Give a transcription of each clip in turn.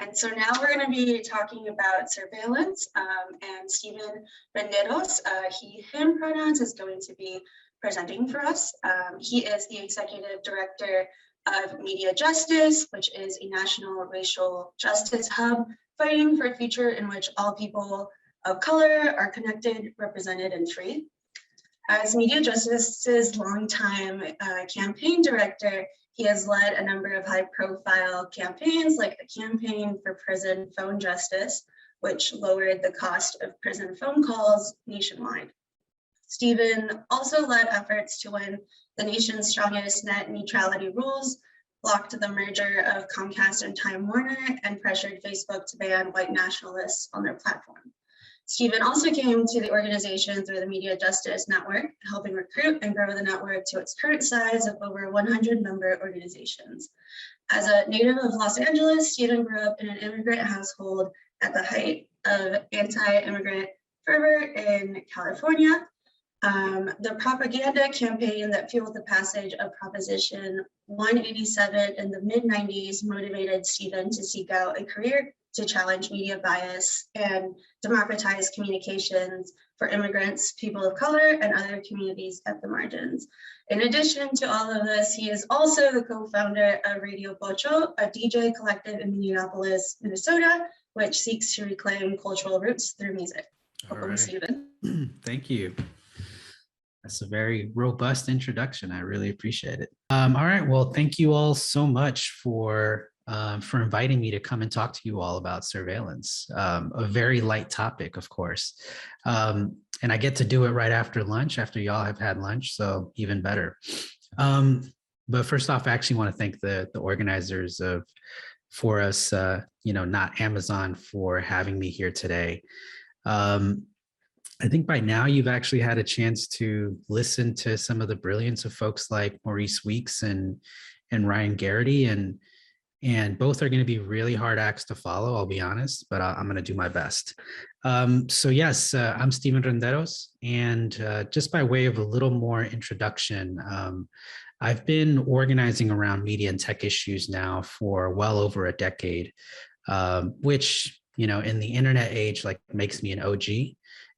And so now we're going to be talking about surveillance, and Steven Renderos, he, him pronouns, is going to be presenting for us. He is the Executive Director of Media Justice, which is a national racial justice hub fighting for a future in which all people of color are connected, represented, and free. As Media Justice's longtime campaign director, he has led a number of high-profile campaigns, like the Campaign for Prison Phone Justice, which lowered the cost of prison phone calls nationwide. Steven also led efforts to win the nation's strongest net neutrality rules, blocked the merger of Comcast and Time Warner, and pressured Facebook to ban white nationalists on their platform. Steven also came to the organization through the Media Justice Network, helping recruit and grow the network to its current size of over 100 member organizations. As a native of Los Angeles, Steven grew up in an immigrant household at the height of anti-immigrant fervor in California. The propaganda campaign that fueled the passage of Proposition 187 in the mid-90s motivated Steven to seek out a career to challenge media bias and democratize communications for immigrants, people of color, and other communities at the margins. In addition to all of this, he is also the co-founder of Radio Pocho, a DJ collective in Minneapolis, Minnesota, which seeks to reclaim cultural roots through music. Welcome, Steven. Thank you. That's a very robust introduction. I really appreciate it. All right. Well, thank you all so much for inviting me to come and talk to you all about surveillance. A very light topic, of course. And I get to do it right after lunch, after y'all have had lunch, so even better. But first off, I actually want to thank the organizers for us, not Amazon, for having me here today. I think by now you've actually had a chance to listen to some of the brilliance of folks like Maurice Weeks and Ryan Garrity, and both are going to be really hard acts to follow, I'll be honest, but I'm going to do my best. So yes, I'm Steven Renderos, and just by way of a little more introduction, I've been organizing around media and tech issues now for well over a decade, which, in the internet age, makes me an OG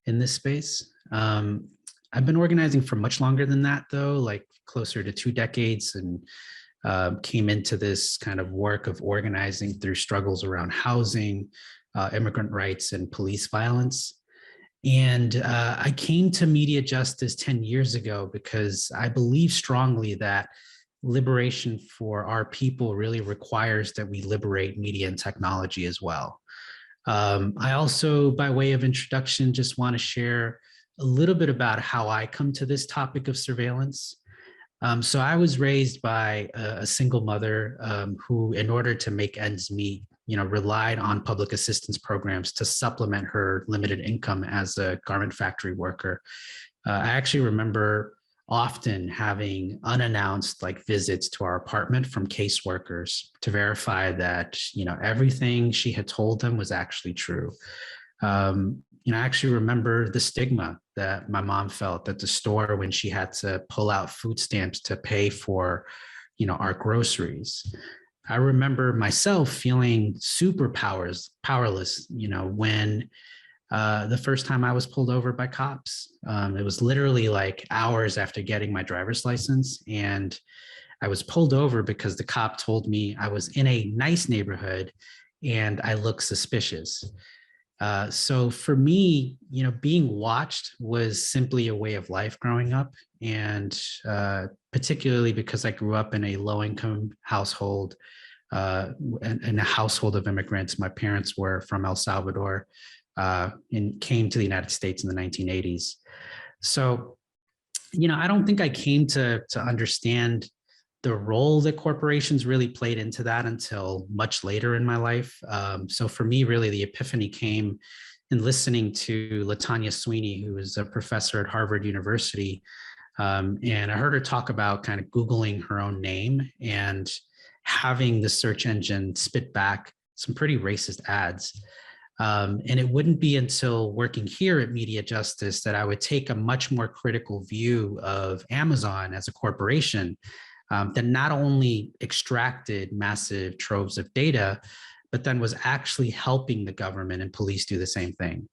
in this space. I've been organizing for much longer than that, though, closer to 2 decades, and came into this kind of work of organizing through struggles around housing, immigrant rights, and police violence. And I came to Media Justice 10 years ago because I believe strongly that liberation for our people really requires that we liberate media and technology as well. I also, by way of introduction, just want to share a little bit about how I come to this topic of surveillance. So I was raised by a single mother who, in order to make ends meet, relied on public assistance programs to supplement her limited income as a garment factory worker. I actually remember often having unannounced visits to our apartment from caseworkers to verify that, everything she had told them was actually true. I actually remember the stigma that my mom felt at the store when she had to pull out food stamps to pay for, our groceries. I remember myself feeling super powerless, when the first time I was pulled over by cops. It was literally hours after getting my driver's license, and I was pulled over because the cop told me I was in a nice neighborhood and I looked suspicious. So for me, being watched was simply a way of life growing up, and particularly because I grew up in a low-income household, in a household of immigrants. My parents were from El Salvador and came to the United States in the 1980s. So, I don't think I came to understand the role that corporations really played into that until much later in my life. So for me, really, the epiphany came in listening to LaTanya Sweeney, who is a professor at Harvard University. And I heard her talk about kind of Googling her own name and having the search engine spit back some pretty racist ads. And it wouldn't be until working here at Media Justice that I would take a much more critical view of Amazon as a corporation that not only extracted massive troves of data, but then was actually helping the government and police do the same thing.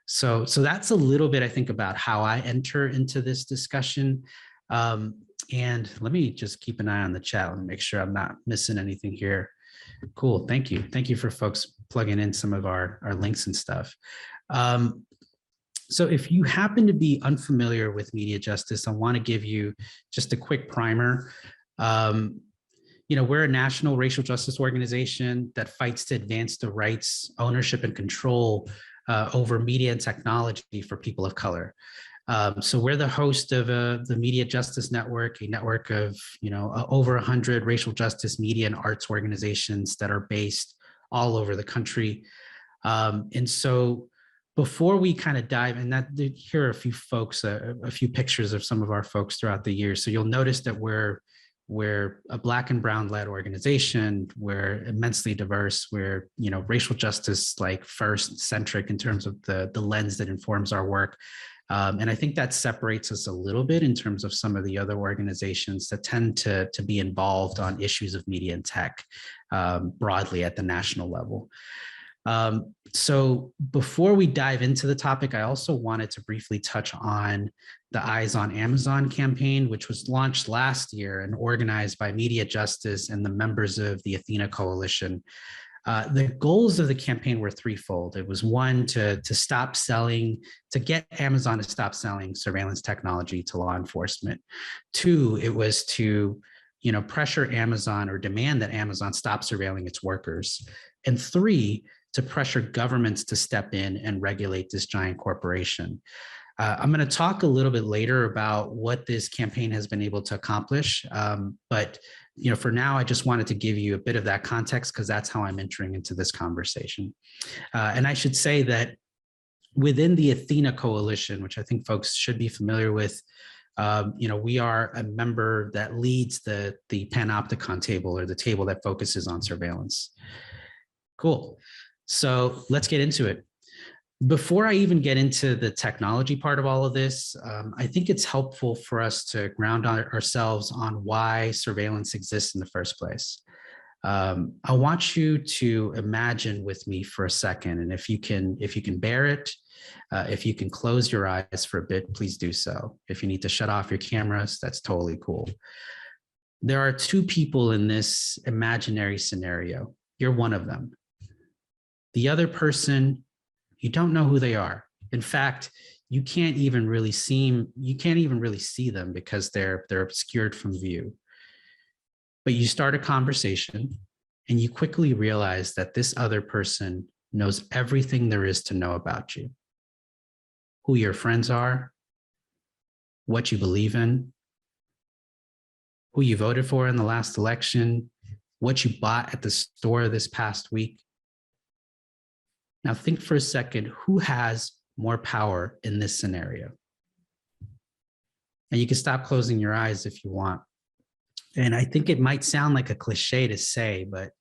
So that's a little bit, I think, about how I enter into this discussion. And let me just keep an eye on the chat and make sure I'm not missing anything here. Cool. Thank you. Thank you for folks plugging in some of our links and stuff. So if you happen to be unfamiliar with media justice, I want to give you just a quick primer. We're a national racial justice organization that fights to advance the rights, ownership, and control over media and technology for people of color. So we're the host of the Media Justice Network, a network of over 100 racial justice media and arts organizations that are based all over the country. And so before we kind of dive in, that here are a few folks, a few pictures of some of our folks throughout the year. So you'll notice that we're a Black and Brown led organization. We're immensely diverse. We're racial justice like first centric in terms of the lens that informs our work. And I think that separates us a little bit in terms of some of the other organizations that tend to be involved on issues of media and tech broadly at the national level. So before we dive into the topic, I also wanted to briefly touch on the Eyes on Amazon campaign, which was launched last year and organized by Media Justice and the members of the Athena Coalition. The goals of the campaign were threefold. It was one, to get Amazon to stop selling surveillance technology to law enforcement. Two, it was to pressure Amazon or demand that Amazon stop surveilling its workers. And three, to pressure governments to step in and regulate this giant corporation. I'm going to talk a little bit later about what this campaign has been able to accomplish. But for now, I just wanted to give you a bit of that context because that's how I'm entering into this conversation. And I should say that within the Athena Coalition, which I think folks should be familiar with, we are a member that leads the Panopticon table, or the table that focuses on surveillance. Cool. So let's get into it. Before I even get into the technology part of all of this, I think it's helpful for us to ground ourselves on why surveillance exists in the first place. I want you to imagine with me for a second, and if you can bear it, if you can close your eyes for a bit, please do so. If you need to shut off your cameras, that's totally cool. There are two people in this imaginary scenario. You're one of them. The other person, you don't know who they are. In fact, you can't even really see them because they're obscured from view. But you start a conversation and you quickly realize that this other person knows everything there is to know about you. Who your friends are, what you believe in, who you voted for in the last election, what you bought at the store this past week. Now think for a second, who has more power in this scenario? And you can stop closing your eyes if you want. And I think it might sound like a cliche to say, but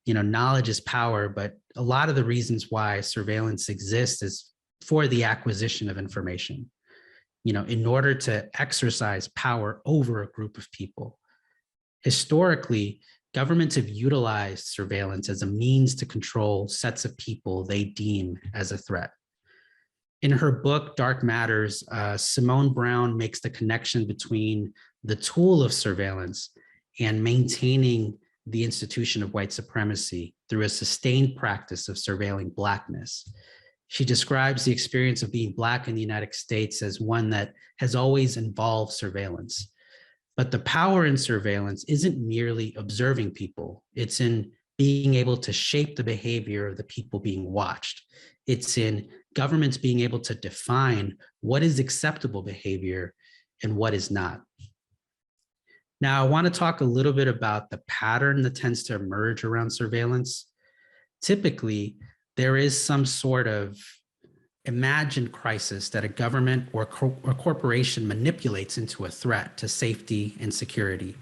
knowledge is power. But a lot of the reasons why surveillance exists is for the acquisition of information, in order to exercise power over a group of people. Historically, governments have utilized surveillance as a means to control sets of people they deem as a threat. In her book, Dark Matters, Simone Brown makes the connection between the tool of surveillance and maintaining the institution of white supremacy through a sustained practice of surveilling Blackness. She describes the experience of being Black in the United States as one that has always involved surveillance. But the power in surveillance isn't merely observing people. It's in being able to shape the behavior of the people being watched. It's in governments being able to define what is acceptable behavior and what is not. Now, I want to talk a little bit about the pattern that tends to emerge around surveillance. Typically, there is some sort of imagined crisis that a government or corporation manipulates into a threat to safety and security.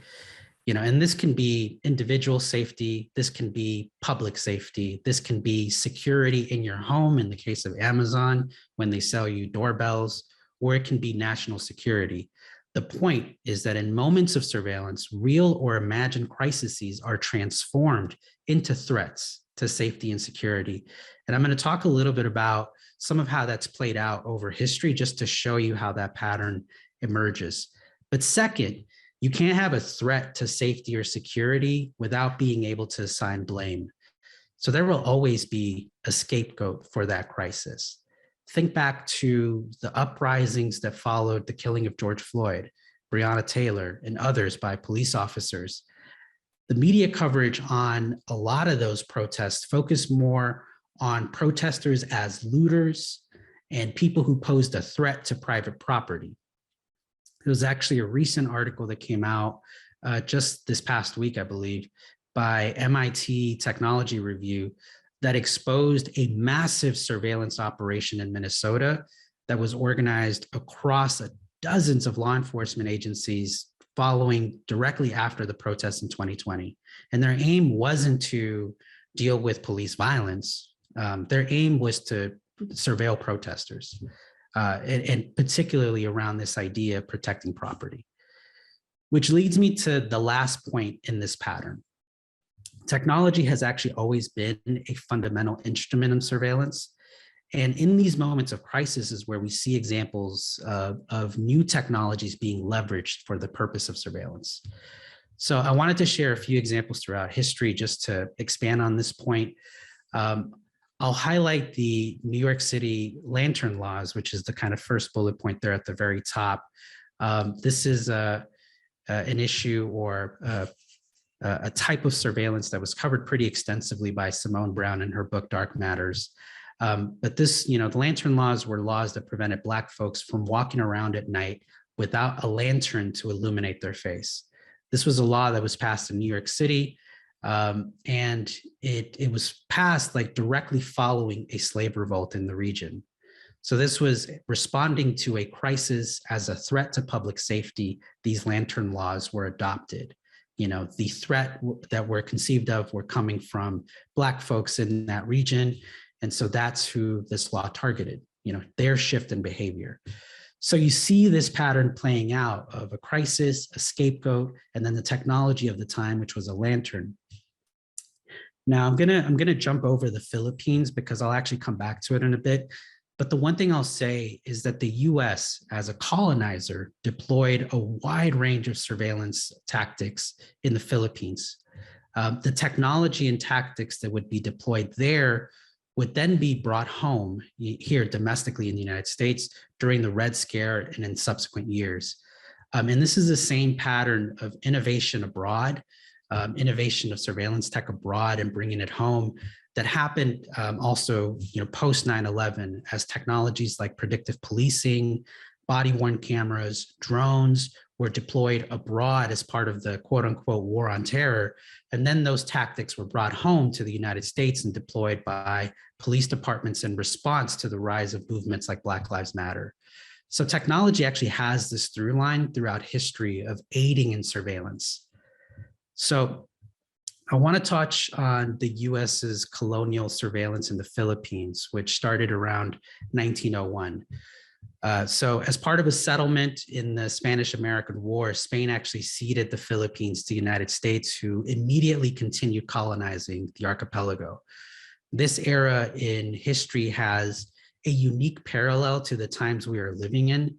And this can be individual safety, this can be public safety, this can be security in your home in the case of Amazon when they sell you doorbells, or it can be national security. The point is that in moments of surveillance, real or imagined crises are transformed into threats to safety and security. And I'm going to talk a little bit about some of how that's played out over history, just to show you how that pattern emerges. But second, you can't have a threat to safety or security without being able to assign blame. So there will always be a scapegoat for that crisis. Think back to the uprisings that followed the killing of George Floyd, Breonna Taylor, and others by police officers. The media coverage on a lot of those protests focused more on protesters as looters and people who posed a threat to private property. There was actually a recent article that came out just this past week, I believe, by MIT Technology Review that exposed a massive surveillance operation in Minnesota that was organized across dozens of law enforcement agencies following directly after the protests in 2020. And their aim wasn't to deal with police violence. Their aim was to surveil protesters, and particularly around this idea of protecting property. Which leads me to the last point in this pattern. Technology has actually always been a fundamental instrument of surveillance. And in these moments of crisis is where we see examples of new technologies being leveraged for the purpose of surveillance. So I wanted to share a few examples throughout history just to expand on this point. I'll highlight the New York City lantern laws, which is the kind of first bullet point there at the very top. This is an issue or a type of surveillance that was covered pretty extensively by Simone Brown in her book, Dark Matters. But this, the lantern laws were laws that prevented Black folks from walking around at night without a lantern to illuminate their face. This was a law that was passed in New York City, and it was passed like directly following a slave revolt in the region. So this was responding to a crisis as a threat to public safety. These lantern laws were adopted. The threat that were conceived of were coming from Black folks in that region. And so that's who this law targeted, their shift in behavior. So you see this pattern playing out of a crisis, a scapegoat, and then the technology of the time, which was a lantern. Now I'm gonna jump over the Philippines because I'll actually come back to it in a bit. But the one thing I'll say is that the US, as a colonizer, deployed a wide range of surveillance tactics in the Philippines. The technology and tactics that would be deployed there would then be brought home here domestically in the United States during the Red Scare and in subsequent years. And this is the same pattern of innovation abroad, innovation of surveillance tech abroad and bringing it home that happened also post 9/11 as technologies like predictive policing, body-worn cameras, drones were deployed abroad as part of the quote unquote war on terror. And then those tactics were brought home to the United States and deployed by police departments in response to the rise of movements like Black Lives Matter. So technology actually has this through line throughout history of aiding in surveillance. So I want to touch on the US's colonial surveillance in the Philippines, which started around 1901. So as part of a settlement in the Spanish-American War, Spain actually ceded the Philippines to the United States, who immediately continued colonizing the archipelago. This era in history has a unique parallel to the times we are living in.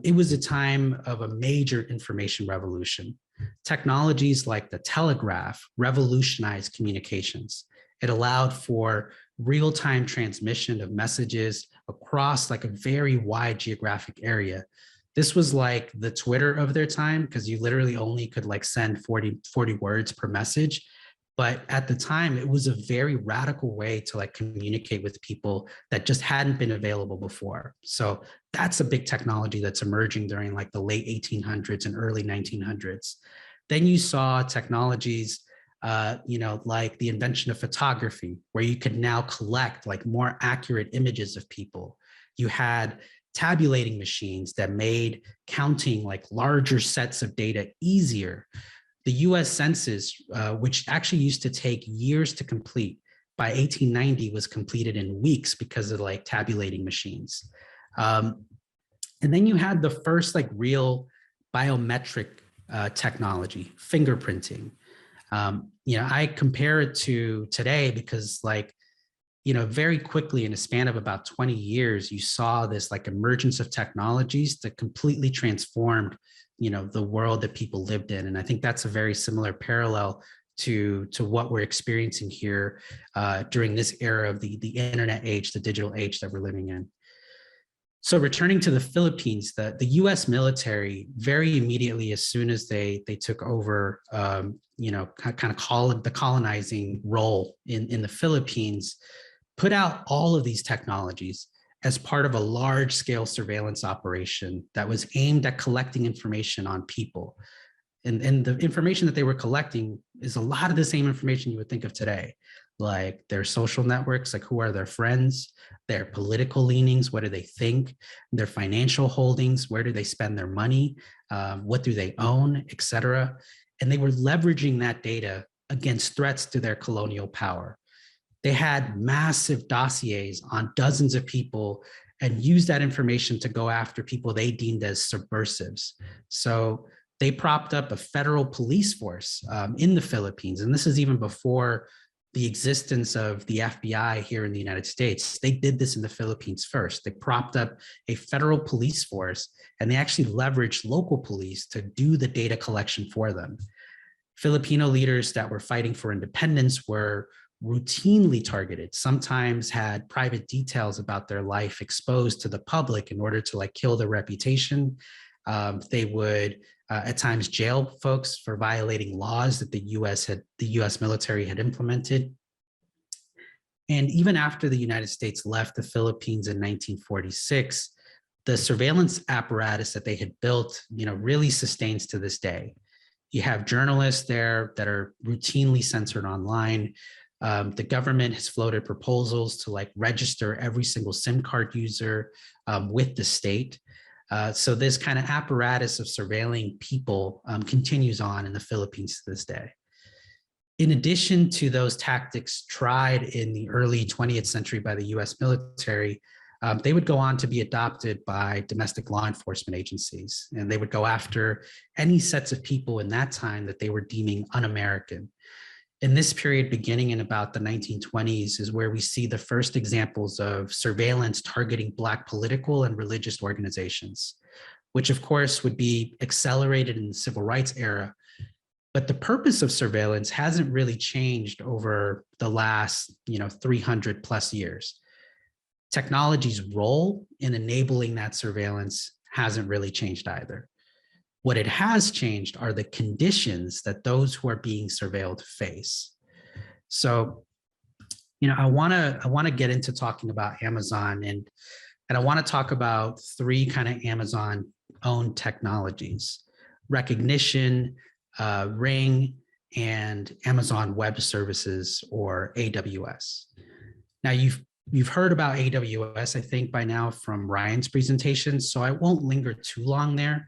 It was a time of a major information revolution. Technologies like the telegraph revolutionized communications. It allowed for real-time transmission of messages across like a very wide geographic area. This was like the Twitter of their time because you literally only could like send 40 words per message. But at the time, it was a very radical way to like communicate with people that just hadn't been available before. So that's a big technology that's emerging during like the late 1800s and early 1900s. Then you saw technologies, like the invention of photography, where you could now collect like more accurate images of people. You had tabulating machines that made counting like larger sets of data easier. The US Census, which actually used to take years to complete, by 1890 was completed in weeks because of like tabulating machines. And then you had the first like real biometric technology, fingerprinting. I compare it to today because very quickly in a span of about 20 years, you saw this emergence of technologies that completely transformed, the world that people lived in. And I think that's a very similar parallel to what we're experiencing here during this era of the internet age, the digital age that we're living in. So returning to the Philippines, the U.S. military very immediately, as soon as they took over, kind of call it the colonizing role in the Philippines, put out all of these technologies as part of a large-scale surveillance operation that was aimed at collecting information on people. And the information that they were collecting is a lot of the same information you would think of today, like their social networks, like who are their friends, their political leanings, what do they think, their financial holdings, where do they spend their money, what do they own, et cetera. And they were leveraging that data against threats to their colonial power. They had massive dossiers on dozens of people and used that information to go after people they deemed as subversives. So they propped up a federal police force in the Philippines. And this is even before the existence of the FBI here in the United States. They did this in the Philippines first. They propped up a federal police force, and they actually leveraged local police to do the data collection for them. Filipino leaders that were fighting for independence were routinely targeted, sometimes had private details about their life exposed to the public in order to kill their reputation. They would at times jail folks for violating laws that the U.S. military had implemented. And even after the United States left the Philippines in 1946, the surveillance apparatus that they had built, really sustains to this day. You have journalists there that are routinely censored online. The government has floated proposals to register every single SIM card user with the state. So this kind of apparatus of surveilling people continues on in the Philippines to this day. In addition to those tactics tried in the early 20th century by the US military, they would go on to be adopted by domestic law enforcement agencies. And they would go after any sets of people in that time that they were deeming un-American. In this period, beginning in about the 1920s, is where we see the first examples of surveillance targeting Black political and religious organizations, which of course would be accelerated in the civil rights era. But the purpose of surveillance hasn't really changed over the last 300 plus years. Technology's role in enabling that surveillance hasn't really changed either. What it has changed are the conditions that those who are being surveilled face. So, I want to get into talking about Amazon, and I want to talk about three kind of Amazon-owned technologies: Rekognition, Ring, and Amazon Web Services, or AWS. Now, you've heard about AWS, I think, by now from Ryan's presentation, so I won't linger too long there.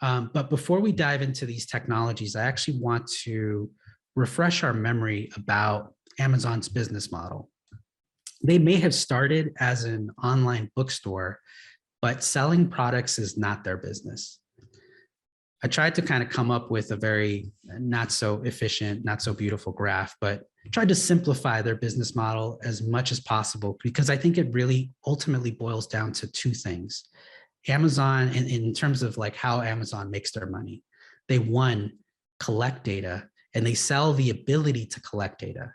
But before we dive into these technologies, I actually want to refresh our memory about Amazon's business model. They may have started as an online bookstore, but selling products is not their business. I tried to kind of come up with a very not so efficient, not so beautiful graph, but tried to simplify their business model as much as possible, because I think it really ultimately boils down to two things. Amazon, in terms of how Amazon makes their money, they collect data, and they sell the ability to collect data.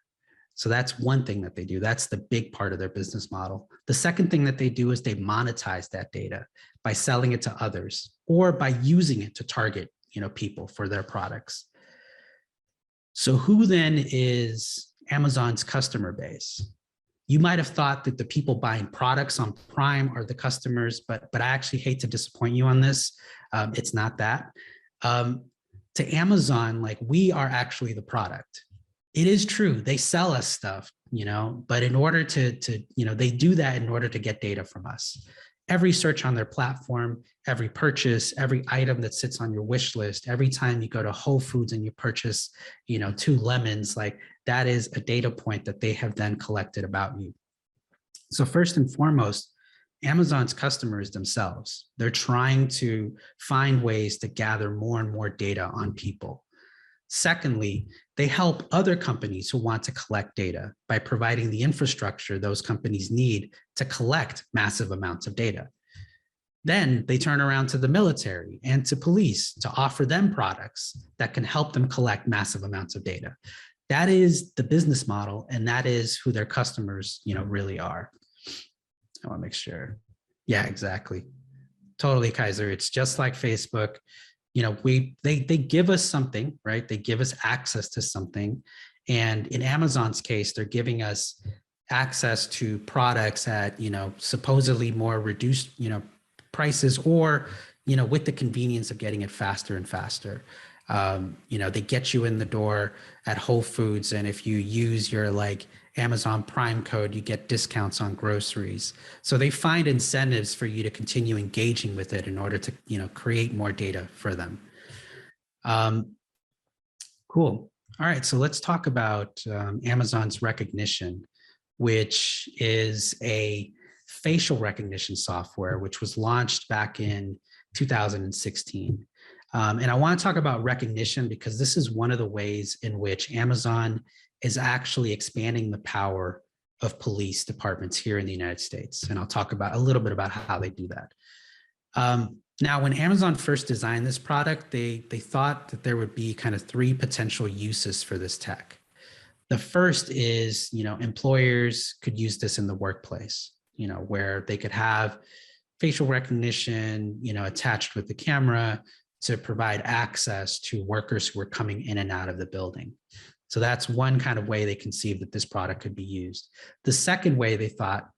So that's one thing that they do. That's the big part of their business model. The second thing that they do is they monetize that data by selling it to others or by using it to target people for their products. So who then is Amazon's customer base? You might have thought that the people buying products on Prime are the customers, but I actually hate to disappoint you on this. It's not that. To Amazon, we are actually the product. It is true, they sell us stuff, but in order to they do that in order to get data from us. Every search on their platform, every purchase, every item that sits on your wish list, every time you go to Whole Foods and you purchase, 2 lemons, that is a data point that they have then collected about you. So first and foremost, Amazon's customers themselves. They're trying to find ways to gather more and more data on people. Secondly, they help other companies who want to collect data by providing the infrastructure those companies need to collect massive amounts of data. Then they turn around to the military and to police to offer them products that can help them collect massive amounts of data. That is the business model, and that is who their customers, really are. I want to make sure. Yeah, exactly. Totally, Kaiser. It's just like Facebook. They give us something, right? They give us access to something. And in Amazon's case, they're giving us access to products at, supposedly more reduced, prices, or, with the convenience of getting it faster and faster. They get you in the door at Whole Foods, and if you use your Amazon Prime code, you get discounts on groceries. So they find incentives for you to continue engaging with it in order to, create more data for them. Cool. All right, so let's talk about Amazon's Rekognition, which is a facial recognition software, which was launched back in 2016. And I want to talk about Rekognition because this is one of the ways in which Amazon is actually expanding the power of police departments here in the United States. And I'll talk about a little bit about how they do that. Now, when Amazon first designed this product, they thought that there would be kind of three potential uses for this tech. The first is, employers could use this in the workplace, where they could have facial recognition, attached with the camera to provide access to workers who are coming in and out of the building. So that's one kind of way they conceived that this product could be used. The second way they thought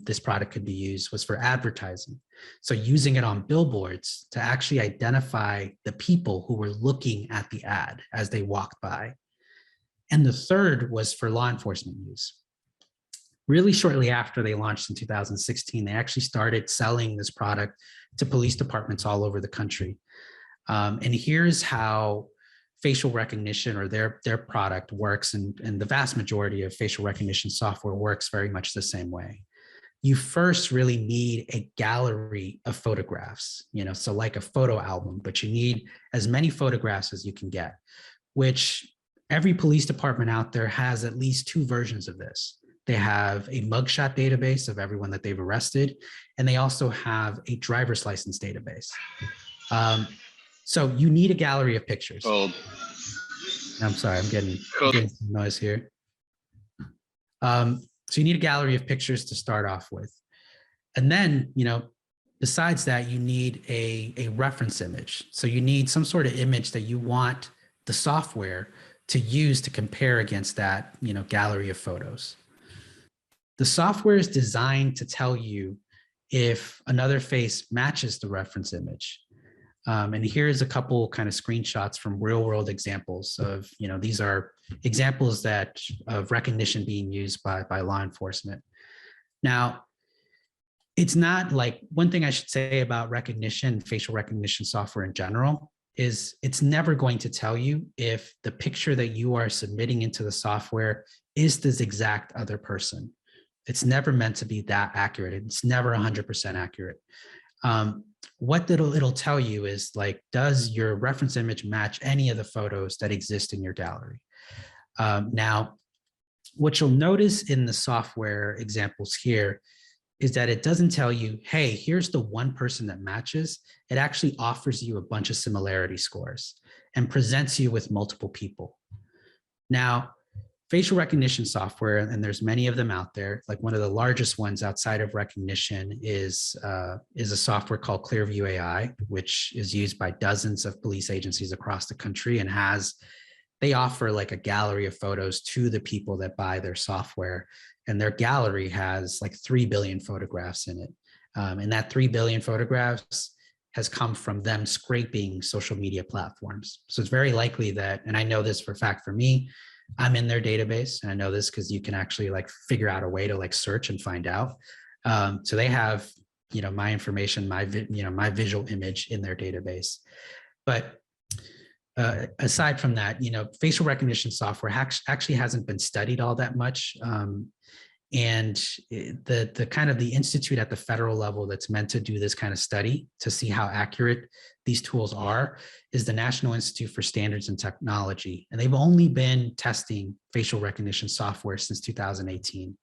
this product could be used was for advertising. So using it on billboards to actually identify the people who were looking at the ad as they walked by. And the third was for law enforcement use. Really shortly after they launched in 2016, they actually started selling this product to police departments all over the country. And here's how facial recognition, or their product, works, and the vast majority of facial recognition software works very much the same way. You first really need a gallery of photographs, so like a photo album, but you need as many photographs as you can get, which every police department out there has at least two versions of this. They have a mugshot database of everyone that they've arrested, and they also have a driver's license database. So you need a gallery of pictures. I'm sorry, I'm getting some noise here. So you need a gallery of pictures to start off with. And then, besides that, you need a reference image. So you need some sort of image that you want the software to use to compare against that, gallery of photos. The software is designed to tell you if another face matches the reference image. And here's a couple kind of screenshots from real world examples of, these are examples of recognition being used by law enforcement. Now, it's not like, one thing I should say about recognition, facial recognition software in general, is it's never going to tell you if the picture that you are submitting into the software is this exact other person. It's never meant to be that accurate. It's never 100% accurate. What it'll tell you is does your reference image match any of the photos that exist in your gallery? Now, what you'll notice in the software examples here is that it doesn't tell you, hey, here's the one person that matches. It actually offers you a bunch of similarity scores and presents you with multiple people. Now, facial recognition software, and there's many of them out there, like one of the largest ones outside of recognition is a software called Clearview AI, which is used by dozens of police agencies across the country, and they offer a gallery of photos to the people that buy their software. And their gallery has 3 billion photographs in it. And that 3 billion photographs has come from them scraping social media platforms. So it's very likely that, and I know this for a fact for me, I'm in their database, and I know this because you can actually figure out a way to search and find out. So they have, my information, my visual image in their database. But aside from that, facial recognition software actually hasn't been studied all that much And the kind of the institute at the federal level that's meant to do this kind of study to see how accurate these tools are is the National Institute for Standards and Technology. And they've only been testing facial recognition software since 2018.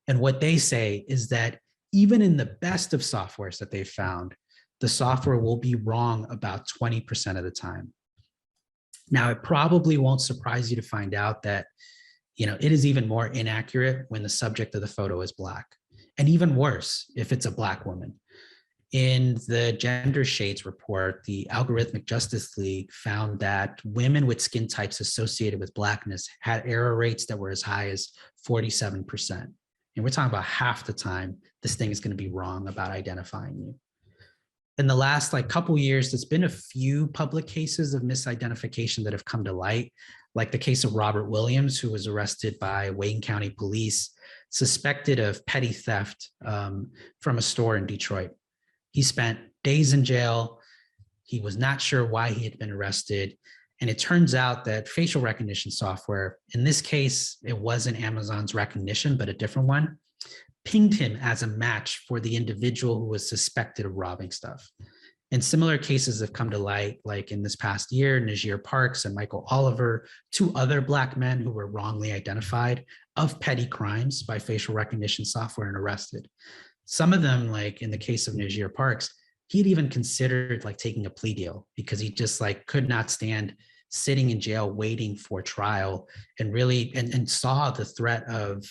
And what they say is that even in the best of softwares that they've found, the software will be wrong about 20% of the time. Now, it probably won't surprise you to find out that it is even more inaccurate when the subject of the photo is Black, and even worse if it's a Black woman. In the Gender Shades report, the Algorithmic Justice League found that women with skin types associated with Blackness had error rates that were as high as 47%. And we're talking about half the time this thing is going to be wrong about identifying you. In the last couple years, there's been a few public cases of misidentification that have come to light, like the case of Robert Williams, who was arrested by Wayne County Police, suspected of petty theft from a store in Detroit. He spent days in jail. He was not sure why he had been arrested. And it turns out that facial recognition software, in this case, it wasn't Amazon's Rekognition, but a different one, pinged him as a match for the individual who was suspected of robbing stuff. And similar cases have come to light, like in this past year, Najir Parks and Michael Oliver, two other Black men who were wrongly identified of petty crimes by facial recognition software and arrested. Some of them, like in the case of Najir Parks, he'd even considered taking a plea deal because he just could not stand sitting in jail waiting for trial, and really and saw the threat of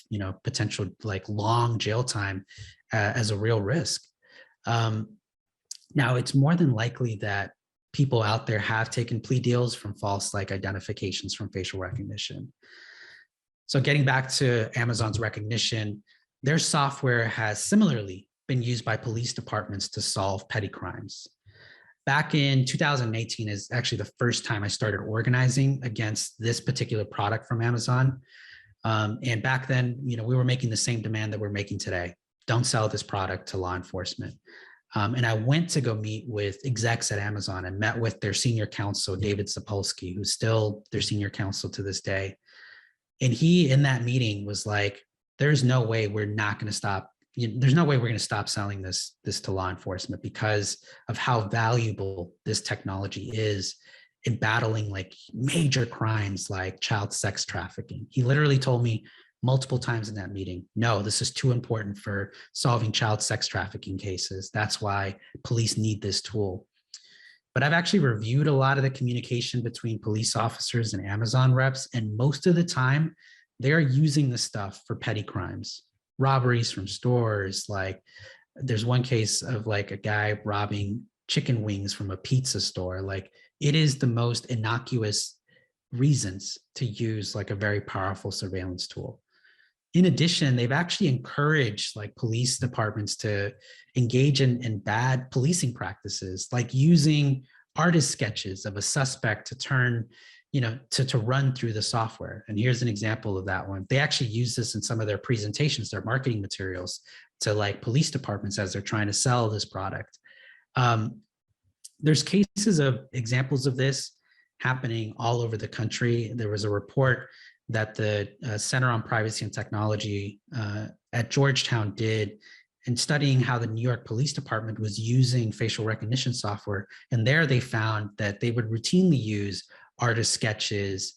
potential long jail time as a real risk. Now, it's more than likely that people out there have taken plea deals from false identifications from facial recognition. So getting back to Amazon's Rekognition, their software has similarly been used by police departments to solve petty crimes. Back in 2018 is actually the first time I started organizing against this particular product from Amazon. And back then, we were making the same demand that we're making today. Don't sell this product to law enforcement. And I went to go meet with execs at Amazon and met with their senior counsel, David Sapolsky, who's still their senior counsel to this day. And he, in that meeting, was like, there's no way we're not going to stop. There's no way we're going to stop selling this to law enforcement because of how valuable this technology is in battling major crimes like child sex trafficking. He literally told me multiple times in that meeting, no, this is too important for solving child sex trafficking cases. That's why police need this tool. But I've actually reviewed a lot of the communication between police officers and Amazon reps, and most of the time, they're using the stuff for petty crimes. Robberies from stores, there's one case of a guy robbing chicken wings from a pizza store. It is the most innocuous reasons to use a very powerful surveillance tool. In addition, they've actually encouraged police departments to engage in bad policing practices, like using artist sketches of a suspect to turn to run through the software. And here's an example of that one. They actually use this in some of their presentations, their marketing materials to police departments as they're trying to sell this product. There's cases of examples of this happening all over the country. There was a report that the Center on Privacy and Technology at Georgetown did in studying how the New York Police Department was using facial recognition software. And there they found that they would routinely use artist sketches.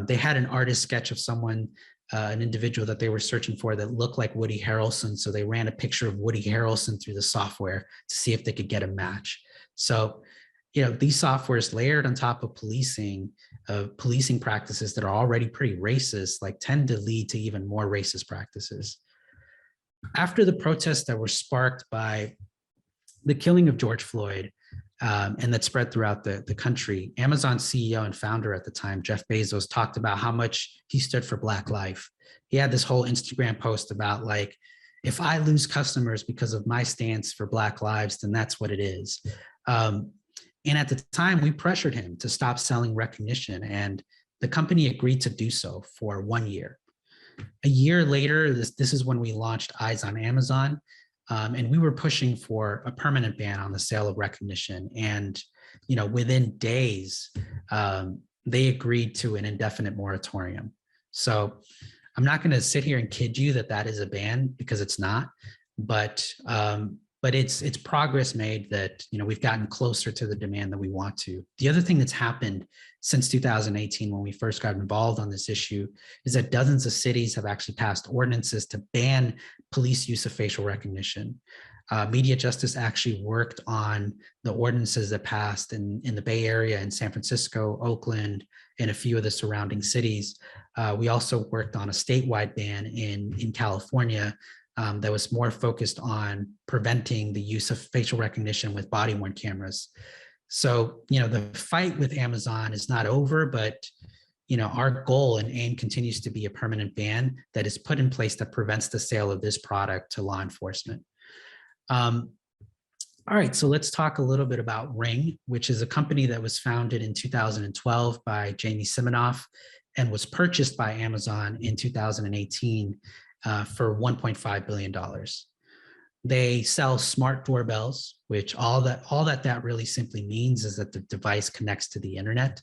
They had an artist sketch of someone, an individual that they were searching for that looked like Woody Harrelson. So they ran a picture of Woody Harrelson through the software to see if they could get a match. So, these softwares layered on top of policing practices that are already pretty racist, tend to lead to even more racist practices. After the protests that were sparked by the killing of George Floyd, and that spread throughout the country, Amazon's CEO and founder at the time, Jeff Bezos, talked about how much he stood for Black life. He had this whole Instagram post about if I lose customers because of my stance for Black lives, then that's what it is. And at the time, we pressured him to stop selling Rekognition, and the company agreed to do so for 1 year. A year later, this is when we launched Eyes on Amazon. And we were pushing for a permanent ban on the sale of Rekognition. And, within days, they agreed to an indefinite moratorium. So I'm not going to sit here and kid you that that is a ban, because it's not, but it's progress made that, we've gotten closer to the demand that we want to. The other thing that's happened since 2018, when we first got involved on this issue, is that dozens of cities have actually passed ordinances to ban police use of facial recognition. Media Justice actually worked on the ordinances that passed in the Bay Area, in San Francisco, Oakland, and a few of the surrounding cities. We also worked on a statewide ban in California that was more focused on preventing the use of facial recognition with body-worn cameras. So, the fight with Amazon is not over, but our goal and aim continues to be a permanent ban that is put in place that prevents the sale of this product to law enforcement. All right, so let's talk a little bit about Ring, which is a company that was founded in 2012 by Jamie Siminoff and was purchased by Amazon in 2018 for $1.5 billion. They sell smart doorbells, which all that really simply means is that the device connects to the internet.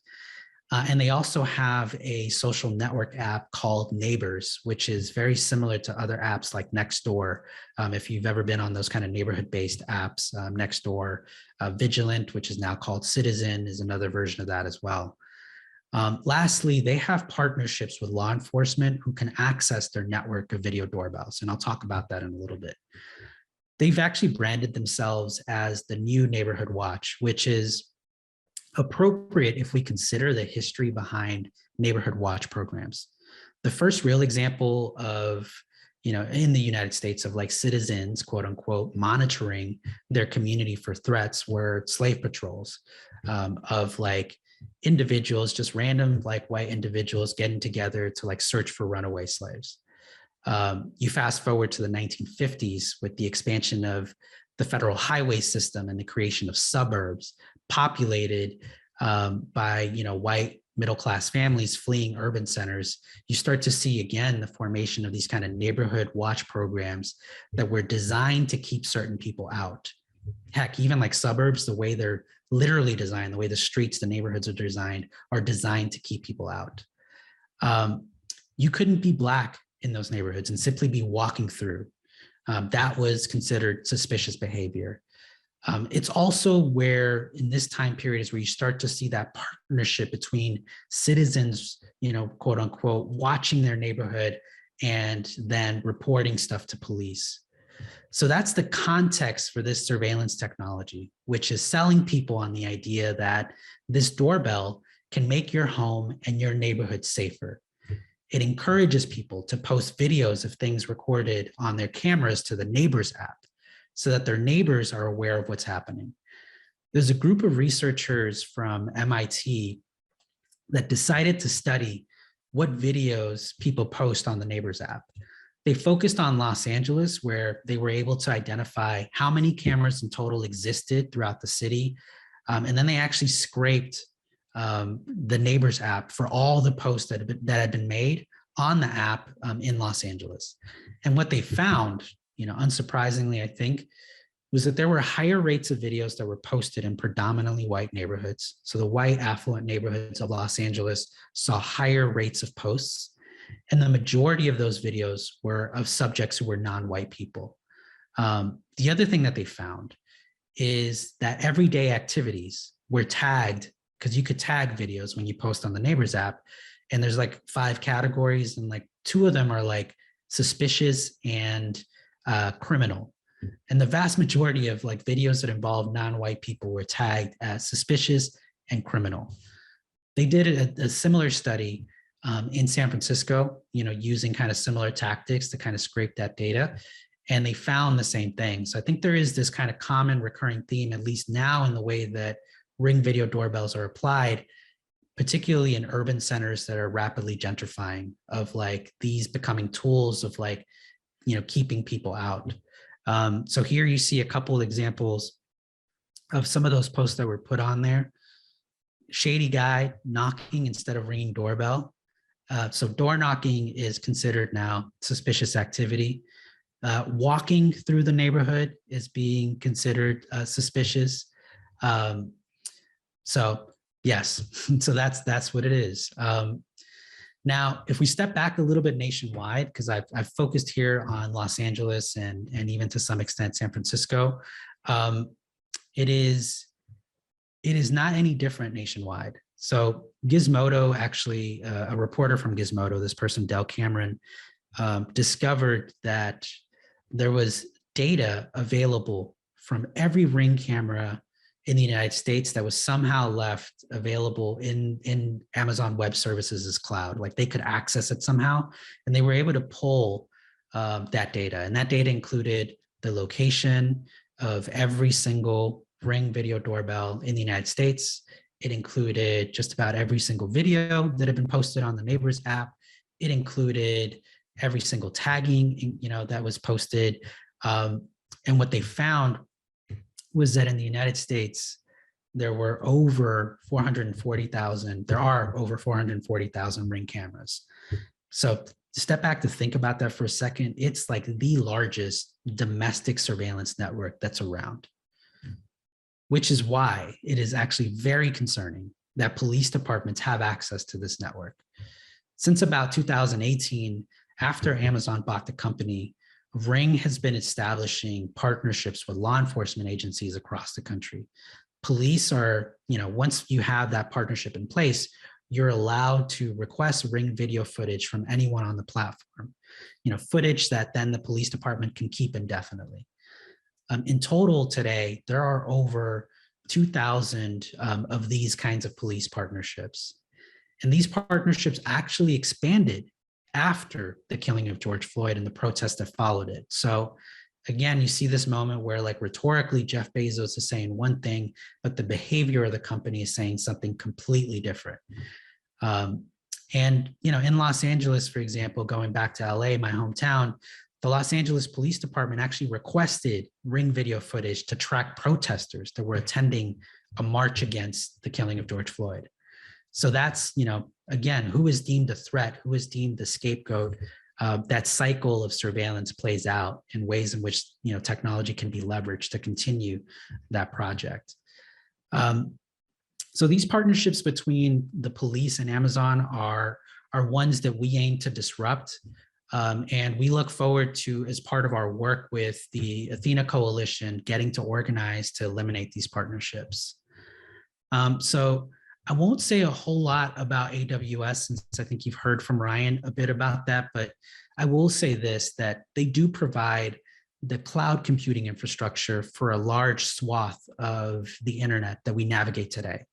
And they also have a social network app called Neighbors, which is very similar to other apps like Nextdoor. If you've ever been on those kind of neighborhood-based apps, Nextdoor, Vigilant, which is now called Citizen, is another version of that as well. Lastly, they have partnerships with law enforcement who can access their network of video doorbells, and I'll talk about that in a little bit. They've actually branded themselves as the new Neighborhood Watch, which is appropriate if we consider the history behind Neighborhood Watch programs. The first real example of, in the United States, of like citizens, quote unquote, monitoring their community for threats were slave patrols of like individuals, just random like white individuals getting together to like search for runaway slaves. You fast forward to the 1950s with the expansion of the federal highway system and the creation of suburbs populated by white middle-class families fleeing urban centers. You start to see again the formation of these kind of neighborhood watch programs that were designed to keep certain people out. Heck, even like suburbs, the way they're literally designed, the way the streets, the neighborhoods are designed to keep people out. You couldn't be Black in those neighborhoods and simply be walking through. That was considered suspicious behavior. It's also where, in this time period, is where you start to see that partnership between citizens, quote unquote, watching their neighborhood and then reporting stuff to police. So that's the context for this surveillance technology, which is selling people on the idea that this doorbell can make your home and your neighborhood safer. It encourages people to post videos of things recorded on their cameras to the Neighbors app so that their neighbors are aware of what's happening. There's a group of researchers from MIT that decided to study what videos people post on the Neighbors app. They focused on Los Angeles, where they were able to identify how many cameras in total existed throughout the city. And then they actually scraped the Neighbors app for all the posts that had been made on the app in Los Angeles. And what they found, unsurprisingly, I think, was that there were higher rates of videos that were posted in predominantly white neighborhoods. So the white affluent neighborhoods of Los Angeles saw higher rates of posts. And the majority of those videos were of subjects who were non-white people. The other thing that they found is that everyday activities were tagged, because you could tag videos when you post on the Neighbors app. And there's like 5 categories, and like 2 of them are like suspicious and criminal. And the vast majority of like videos that involve non-white people were tagged as suspicious and criminal. They did a similar study in San Francisco, using kind of similar tactics to kind of scrape that data. And they found the same thing. So I think there is this kind of common recurring theme, at least now, in the way that Ring video doorbells are applied, particularly in urban centers that are rapidly gentrifying, of like these becoming tools of like, keeping people out. So here you see a couple of examples of some of those posts that were put on there. Shady guy knocking instead of ringing doorbell. So door knocking is considered now suspicious activity. Walking through the neighborhood is being considered suspicious. So yes, so that's what it is. Now, if we step back a little bit nationwide, because I've focused here on Los Angeles and even to some extent San Francisco, um, it is not any different nationwide. So Gizmodo actually, a reporter from Gizmodo, this person, Del Cameron, discovered that there was data available from every Ring camera in the United States that was somehow left available in Amazon Web Services' cloud. Like they could access it somehow, and they were able to pull that data. And that data included the location of every single Ring video doorbell in the United States. It included just about every single video that had been posted on the Neighbors app. It included every single tagging, that was posted. And what they found was that in the United States, there are over 440,000 Ring cameras. So step back to think about that for a second. It's like the largest domestic surveillance network that's around, which is why it is actually very concerning that police departments have access to this network. Since about 2018, after Amazon bought the company, Ring has been establishing partnerships with law enforcement agencies across the country. Police are, once you have that partnership in place, you're allowed to request Ring video footage from anyone on the platform, footage that then the police department can keep indefinitely. In total today, there are over 2,000 of these kinds of police partnerships. And these partnerships actually expanded after the killing of George Floyd and the protests that followed it. So again, you see this moment where like rhetorically, Jeff Bezos is saying one thing, but the behavior of the company is saying something completely different. And, in Los Angeles, for example, going back to LA, my hometown, the Los Angeles Police Department actually requested Ring video footage to track protesters that were attending a march against the killing of George Floyd. So that's, again, who is deemed a threat, who is deemed the scapegoat. That cycle of surveillance plays out in ways in which, technology can be leveraged to continue that project. So these partnerships between the police and Amazon are ones that we aim to disrupt. And we look forward to, as part of our work with the Athena Coalition, getting to organize to eliminate these partnerships. So I won't say a whole lot about AWS, since I think you've heard from Ryan a bit about that, but I will say this, that they do provide the cloud computing infrastructure for a large swath of the internet that we navigate today.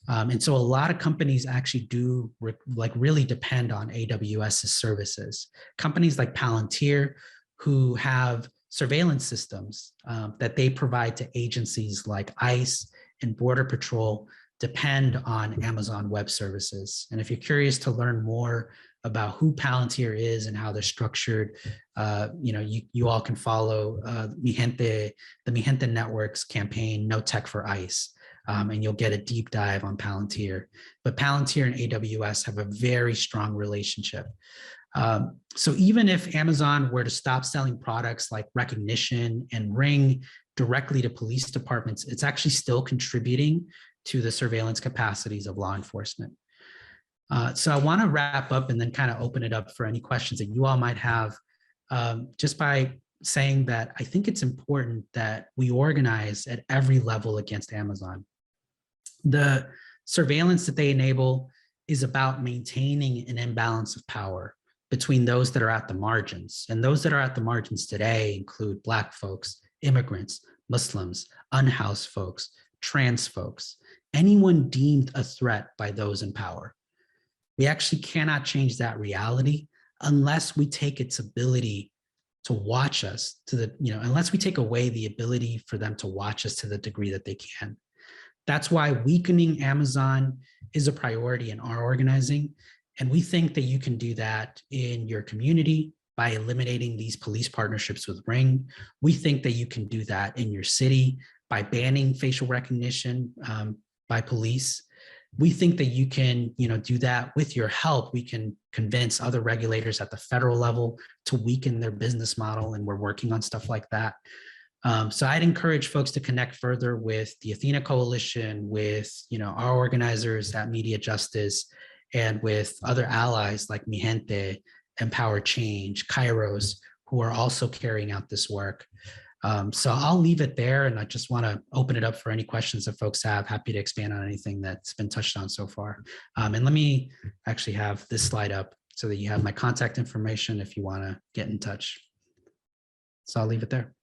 And so a lot of companies actually do really depend on AWS's services. Companies like Palantir, who have surveillance systems that they provide to agencies like ICE and Border Patrol, depend on Amazon Web Services. And if you're curious to learn more about who Palantir is and how they're structured, you all can follow the Mi Gente Network's campaign, No Tech for ICE, and you'll get a deep dive on Palantir. But Palantir and AWS have a very strong relationship. So even if Amazon were to stop selling products like Rekognition and Ring directly to police departments, it's actually still contributing to the surveillance capacities of law enforcement. So I want to wrap up and then kind of open it up for any questions that you all might have, just by saying that I think it's important that we organize at every level against Amazon. The surveillance that they enable is about maintaining an imbalance of power between those that are at the margins. And those that are at the margins today include Black folks, immigrants, Muslims, unhoused folks, trans folks, anyone deemed a threat by those in power. We actually cannot change that reality unless we take its ability to watch us to the, unless we take away the ability for them to watch us to the degree that they can. That's why weakening Amazon is a priority in our organizing. And we think that you can do that in your community by eliminating these police partnerships with Ring. We think that you can do that in your city by banning facial recognition by police. We think that you can, do that with your help. We can convince other regulators at the federal level to weaken their business model, and we're working on stuff like that. So I'd encourage folks to connect further with the Athena Coalition, with our organizers at Media Justice, and with other allies like Mi Gente, Empower Change, Kairos, who are also carrying out this work. So I'll leave it there, and I just want to open it up for any questions that folks have. Happy to expand on anything that's been touched on so far. And let me actually have this slide up so that you have my contact information if you want to get in touch. So I'll leave it there.